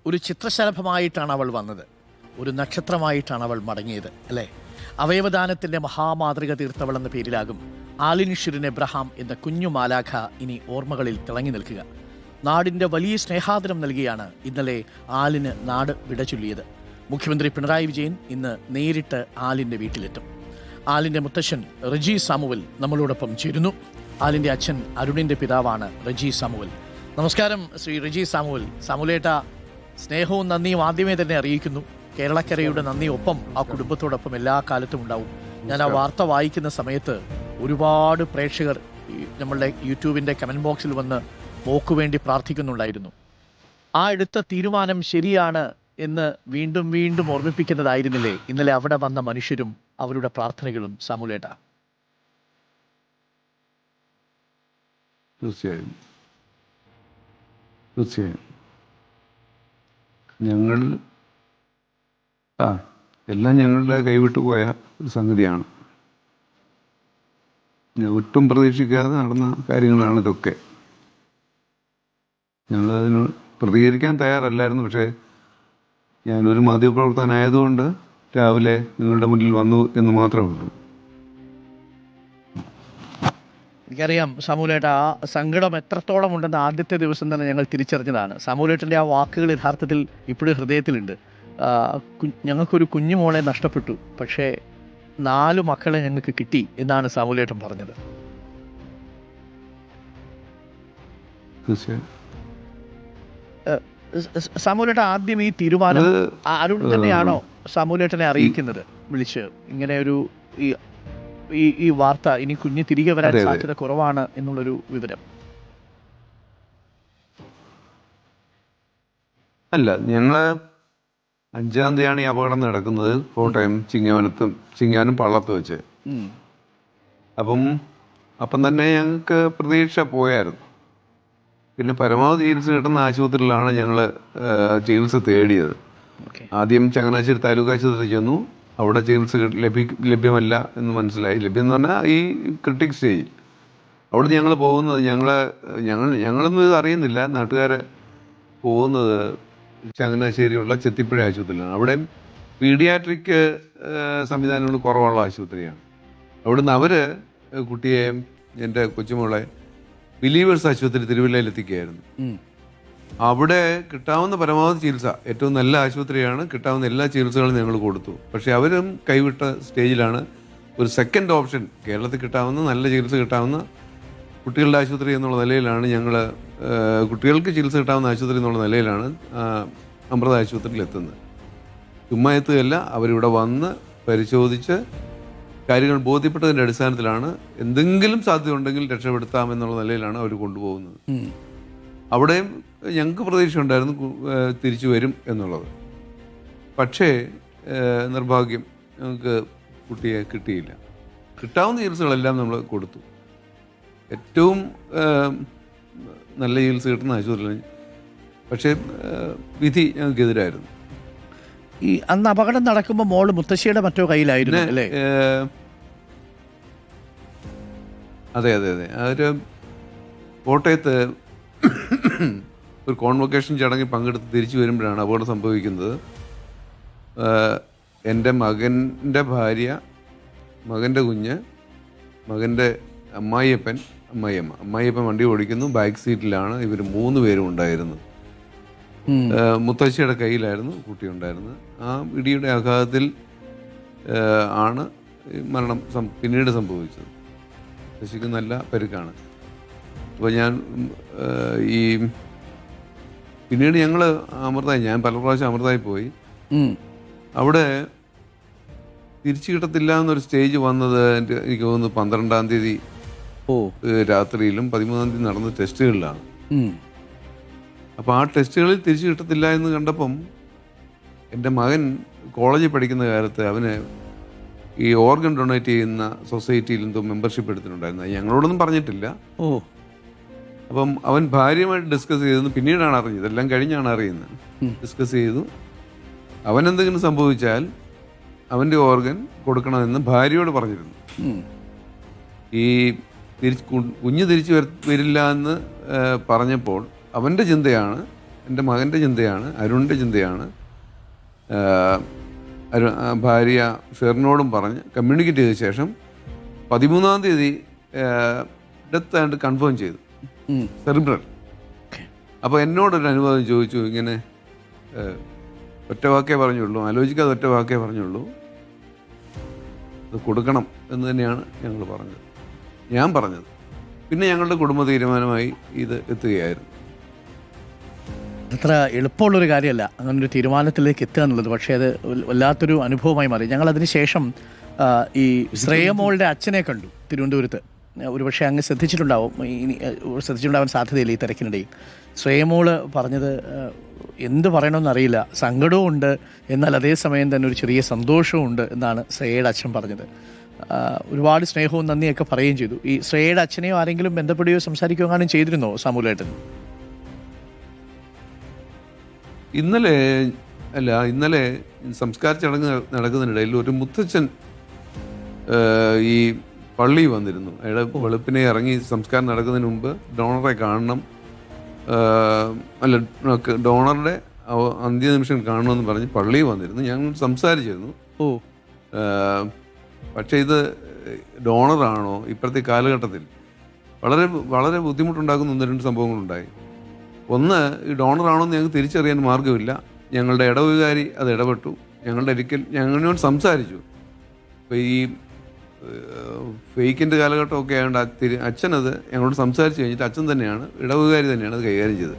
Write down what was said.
ഒരു ചിത്രശലഭമായിട്ടാണ് അവൾ വന്നത്, ഒരു നക്ഷത്രമായിട്ടാണ് അവൾ മടങ്ങിയത്, അല്ലേ? അവയവദാനത്തിൻ്റെ മഹാമാതൃക തീർത്തവൾ എന്ന പേരിലാകും ആലിനിഷിറിൻ എബ്രഹാം എന്ന കുഞ്ഞു മാലാഖ ഇനി ഓർമ്മകളിൽ തിളങ്ങി നിൽക്കുക. നാടിൻ്റെ വലിയ സ്നേഹാദരം നൽകിയാണ് ഇന്നലെ ആലിന് നാട് വിട ചൊല്ലിയത്. മുഖ്യമന്ത്രി പിണറായി വിജയൻ ഇന്ന് നേരിട്ട് ആലിൻ്റെ വീട്ടിലെത്തും. ആലിൻ്റെ മുത്തശ്ശൻ റജി സാമുവൽ നമ്മളോടൊപ്പം ചേരുന്നു. ആലിൻ്റെ അച്ഛൻ അരുണിൻ്റെ പിതാവാണ് റജി സാമുവൽ. നമസ്കാരം ശ്രീ റജി സാമുവൽ. സാമുലേട്ട, സ്നേഹവും നന്ദിയും ആദ്യമേ തന്നെ അറിയിക്കുന്നു. കേരളക്കരയുടെ നന്ദി ഒപ്പം ആ കുടുംബത്തോടൊപ്പം എല്ലാ കാലത്തും ഉണ്ടാവും. ഞാൻ ആ വാർത്ത വായിക്കുന്ന സമയത്ത് ഒരുപാട് പ്രേക്ഷകർ നമ്മളുടെ യൂട്യൂബിൻ്റെ കമൻറ്റ് ബോക്സിൽ വന്ന് മോക്ക് വേണ്ടി പ്രാർത്ഥിക്കുന്നുണ്ടായിരുന്നു. ആ എടുത്ത തീരുമാനം ശരിയാണ് എന്ന് വീണ്ടും വീണ്ടും ഓർമ്മിപ്പിക്കുന്നതായിരുന്നില്ലേ ഇന്നലെ അവിടെ വന്ന മനുഷ്യരും അവരുടെ പ്രാർത്ഥനകളും? സാമുലേട്ട, തീർച്ചയായും തീർച്ചയായും ഞങ്ങൾ എല്ലാം ഞങ്ങളുടെ കൈവിട്ടു പോയ ഒരു സംഗതിയാണ്. ഒട്ടും പ്രതീക്ഷിക്കാതെ നടന്ന കാര്യങ്ങളാണ് ഇതൊക്കെ. ഞങ്ങളതിന് പ്രതികരിക്കാൻ തയ്യാറല്ലായിരുന്നു. പക്ഷേ ഞാനൊരു മാധ്യമപ്രവർത്തകനായതുകൊണ്ട് രാവിലെ നിങ്ങളുടെ മുന്നിൽ വന്നു എന്ന് മാത്രമേ ഉള്ളൂ. എനിക്കറിയാം സാമുലേട്ട, ആ സങ്കടം എത്രത്തോളം ഉണ്ടെന്ന് ആദ്യത്തെ ദിവസം തന്നെ ഞങ്ങൾ തിരിച്ചറിഞ്ഞതാണ്. സാമുലേട്ടൻ്റെ ആ വാക്കുകൾ യഥാർത്ഥത്തിൽ ഇപ്പോഴും ഹൃദയത്തിലുണ്ട്. ഞങ്ങൾക്കൊരു കുഞ്ഞുമോളെ നഷ്ടപ്പെട്ടു, പക്ഷേ 4 മക്കളെ ഞങ്ങൾക്ക് കിട്ടി എന്നാണ് സാമുലേട്ടൻ പറഞ്ഞത്. സാമുലേട്ടൻ ആദ്യം ഈ തീരുമാനം അരുൺ തന്നെയാണോ സാമുലേട്ടനെ അറിയിക്കുന്നത്, വിളിച്ച് ഇങ്ങനെ ഒരു ഈ വാർത്ത, ഇനി കുഞ്ഞ് തിരികെ വരാൻ സാധ്യത കുറവാണ് എന്നുള്ളൊരു വിവരം? അല്ല, ഞങ്ങള് 5-ാം തീയതിയാണ് ഈ അപകടം നടക്കുന്നത്. കോട്ടയം ചിങ്ങവനം പള്ളത്ത് വെച്ച്. അപ്പം തന്നെ ഞങ്ങൾക്ക് പ്രതീക്ഷ പോയായിരുന്നു. പിന്നെ പരമാവധി ചികിത്സ കിട്ടുന്ന ആശുപത്രിയിലാണ് ഞങ്ങൾ ചികിത്സ തേടിയത്. ആദ്യം ചങ്ങനാശ്ശേരി താലൂക്ക് ആശുപത്രി ചെന്നു. അവിടെ ചികിത്സ ലഭ്യമല്ല എന്ന് മനസ്സിലായി. ലഭ്യം എന്ന് പറഞ്ഞാൽ ഈ ക്രിട്ടിക് സ്റ്റേജിൽ. അവിടെ ഞങ്ങൾ പോകുന്നത് ഞങ്ങളൊന്നും ഇത് അറിയുന്നില്ല. നാട്ടുകാരെ പോകുന്നത് ചങ്ങനാശ്ശേരിയുള്ള ചെത്തിപ്പുഴ ആശുപത്രിയിലാണ്. അവിടെ പീഡിയാട്രിക് സംവിധാനങ്ങൾ കുറവുള്ള ആശുപത്രിയാണ്. അവിടുന്ന് അവർ കുട്ടിയെ, എൻ്റെ കൊച്ചുമോളെ, ബിലീവേഴ്സ് ആശുപത്രി തിരുവല്ലയിലെത്തിക്കുകയായിരുന്നു. അവിടെ കിട്ടാവുന്ന പരമാവധി ചികിത്സ, ഏറ്റവും നല്ല ആശുപത്രിയാണ്, കിട്ടാവുന്ന എല്ലാ ചികിത്സകളും ഞങ്ങൾ കൊടുത്തു. പക്ഷേ അവരും കൈവിട്ട സ്റ്റേജിലാണ്. ഒരു സെക്കൻഡ് ഓപ്ഷൻ, കേരളത്തിൽ കിട്ടാവുന്ന നല്ല ചികിത്സ കിട്ടാവുന്ന കുട്ടികളുടെ ആശുപത്രി എന്നുള്ള നിലയിലാണ് ഞങ്ങൾ, കുട്ടികൾക്ക് ചികിത്സ കിട്ടാവുന്ന ആശുപത്രി എന്നുള്ള നിലയിലാണ് അമൃത ആശുപത്രിയിൽ എത്തുന്നത്. ചുമ്മാ എത്തുകയല്ല, അവരിവിടെ വന്ന് പരിശോധിച്ച് കാര്യങ്ങൾ ബോധ്യപ്പെട്ടതിൻ്റെ അടിസ്ഥാനത്തിലാണ് എന്തെങ്കിലും സാധ്യത ഉണ്ടെങ്കിൽ രക്ഷപ്പെടുത്താമെന്നുള്ള നിലയിലാണ് അവർ കൊണ്ടുപോകുന്നത്. അവിടെയും ഞങ്ങൾക്ക് പ്രതീക്ഷ ഉണ്ടായിരുന്നു തിരിച്ചു വരും എന്നുള്ളത്. പക്ഷേ നിർഭാഗ്യം, ഞങ്ങൾക്ക് കുട്ടിയെ കിട്ടിയില്ല. കിട്ടാവുന്ന ചികിത്സകളെല്ലാം നമ്മൾ കൊടുത്തു. ഏറ്റവും നല്ല ചികിത്സ കിട്ടുന്ന ആശുപത്രിയിൽ. പക്ഷേ വിധി ഞങ്ങൾക്കെതിരായിരുന്നു. ഈ അന്ന് അപകടം നടക്കുമ്പോൾ മോള് മുത്തശ്ശിയുടെ മറ്റോ കയ്യിലായിരുന്നു അല്ലേ? അതെ അതെ അതെ അതൊരു കോട്ടയത്ത് ഒരു കോൺവൊക്കേഷൻ ചടങ്ങിൽ പങ്കെടുത്ത് തിരിച്ചു വരുമ്പോഴാണ് അപകടം സംഭവിക്കുന്നത്. എൻ്റെ മകൻ്റെ ഭാര്യ, മകൻ്റെ കുഞ്ഞ്, മകൻ്റെ അമ്മായിയപ്പൻ വണ്ടി ഓടിക്കുന്നു. ബാക്ക് സീറ്റിലാണ് ഇവർ 3 പേരും ഉണ്ടായിരുന്നത്. മുത്തശ്ശിയുടെ കയ്യിലായിരുന്നു കുട്ടി ഉണ്ടായിരുന്നത്. ആ ഇടിയുടെ ആഘാതത്തിൽ ആണ് മരണം പിന്നീട് സംഭവിച്ചത്. മുത്തശ്ശിക്ക് നല്ല പരിക്കാണ്. അപ്പോൾ പിന്നീട് ഞങ്ങൾ ഞാൻ പല പ്രാവശ്യം അമൃതായി പോയി. അവിടെ തിരിച്ചു കിട്ടത്തില്ല എന്നൊരു സ്റ്റേജ് വന്നത് എനിക്ക് തോന്നുന്നു 12-ാം തീയതി രാത്രിയിലും 13-ാം തീയതി നടന്ന ടെസ്റ്റുകളിലാണ്. അപ്പോൾ ആ ടെസ്റ്റുകളിൽ തിരിച്ചു കിട്ടത്തില്ല എന്ന് കണ്ടപ്പം എൻ്റെ മകൻ കോളേജിൽ പഠിക്കുന്ന കാലത്ത് അവന് ഈ ഓർഗൻ ഡൊണേറ്റ് ചെയ്യുന്ന സൊസൈറ്റിയിൽ എന്തോ മെമ്പർഷിപ്പ് എടുത്തിട്ടുണ്ടായിരുന്നു. ഞങ്ങളോടൊന്നും പറഞ്ഞിട്ടില്ല. അപ്പം അവൻ ഭാര്യയുമായിട്ട് ഡിസ്കസ് ചെയ്തെന്ന് പിന്നീടാണ് അറിഞ്ഞത്. എല്ലാം കഴിഞ്ഞാണ് അറിയുന്നത്. ഡിസ്കസ് ചെയ്തു. അവനെന്തെങ്കിലും സംഭവിച്ചാൽ അവൻ്റെ ഓർഗൻ കൊടുക്കണമെന്ന് ഭാര്യയോട് പറഞ്ഞിരുന്നു. ഈ കുഞ്ഞ് തിരിച്ചു വരില്ല എന്ന് പറഞ്ഞപ്പോൾ അവൻ്റെ ചിന്തയാണ് എൻ്റെ മകൻ്റെ ചിന്തയാണ്, അരുണിൻ്റെ ചിന്തയാണ്. ഭാര്യ ഷെറിനോടും പറഞ്ഞ് കമ്മ്യൂണിക്കേറ്റ് ചെയ്ത ശേഷം 13-ാം തീയതി ഡെത്ത് ആയിട്ട് കൺഫേം ചെയ്തു, സെറിബ്രൽ. അപ്പോൾ എന്നോടൊരു അനുവാദം ചോദിച്ചു, ഇങ്ങനെ ഒറ്റ വാക്കേ പറഞ്ഞുള്ളൂ, ആലോചിക്കാതെ ഒറ്റ വാക്കേ പറഞ്ഞുള്ളൂ, ഇത് കൊടുക്കണം എന്ന് തന്നെയാണ് ഞങ്ങൾ പറഞ്ഞത്, ഞാൻ പറഞ്ഞത്. പിന്നെ ഞങ്ങളുടെ കുടുംബ തീരുമാനമായി ഇത് എത്തുകയായിരുന്നു. അത്ര എളുപ്പമുള്ളൊരു കാര്യമല്ല അങ്ങനൊരു തീരുമാനത്തിലേക്ക് എത്തുക എന്നുള്ളത്. പക്ഷേ അത് വല്ലാത്തൊരു അനുഭവമായി മാറി. ഞങ്ങൾ അതിന് ശേഷം ഈ ശ്രേയമോളുടെ അച്ഛനെ കണ്ടു തിരുവനന്തപുരത്ത്. ഒരുപക്ഷെ അങ്ങ് ശ്രദ്ധിച്ചിട്ടുണ്ടാവാൻ സാധ്യതയില്ല ഈ തിരക്കിനിടയിൽ. ശ്രേയമോള് പറഞ്ഞത് എന്ത് പറയണമെന്നറിയില്ല, സങ്കടവും ഉണ്ട്, എന്നാൽ അതേസമയം തന്നെ ഒരു ചെറിയ സന്തോഷവും ഉണ്ട് എന്നാണ് ശ്രേയയുടെ അച്ഛൻ പറഞ്ഞത്. ഒരുപാട് സ്നേഹവും നന്ദിയൊക്കെ പറയുകയും ചെയ്തു. ഈ ശ്രേയയുടെ അച്ഛനെയോ ആരെങ്കിലും ബന്ധപ്പെടുകയോ സംസാരിക്കുകയോ എങ്ങാനും ചെയ്തിരുന്നോ സാമൂലേട്ടൻ? ഇന്നലെ സംസ്കാര ചടങ്ങ് നടക്കുന്നതിനിടയിൽ ഒരു മുത്തച്ഛൻ ഈ പള്ളി വന്നിരുന്നു. അയാളെ വെളുപ്പിനെ ഇറങ്ങി സംസ്കാരം നടക്കുന്നതിന് മുമ്പ് ഡോണറെ കാണണം, ഡോണറുടെ അന്ത്യനിമിഷം കാണണമെന്ന് പറഞ്ഞ് പള്ളിയിൽ വന്നിരുന്നു. ഞങ്ങൾ സംസാരിച്ചിരുന്നു. പക്ഷേ ഇത് ഡോണറാണോ ഇപ്പോഴത്തെ കാലഘട്ടത്തിൽ വളരെ വളരെ ബുദ്ധിമുട്ടുണ്ടാക്കുന്ന 1-2 സംഭവങ്ങളുണ്ടായി. ഒന്ന്, ഈ ഡോണറാണോ എന്ന് ഞങ്ങൾക്ക് തിരിച്ചറിയാൻ മാർഗ്ഗമില്ല. ഞങ്ങളുടെ ഇടവുകാരി അത് ഇടപെട്ടു, ഞങ്ങളോട് സംസാരിച്ചു. അപ്പോൾ ഈ ഫേക്കിൻ്റെ കാലഘട്ടമൊക്കെ ആയതുകൊണ്ട് അച്ഛനത് ഞങ്ങളോട് സംസാരിച്ച് കഴിഞ്ഞിട്ട് അച്ഛൻ തന്നെയാണ്, ഇടവുകാരി തന്നെയാണ് അത് കൈകാര്യം ചെയ്തത്.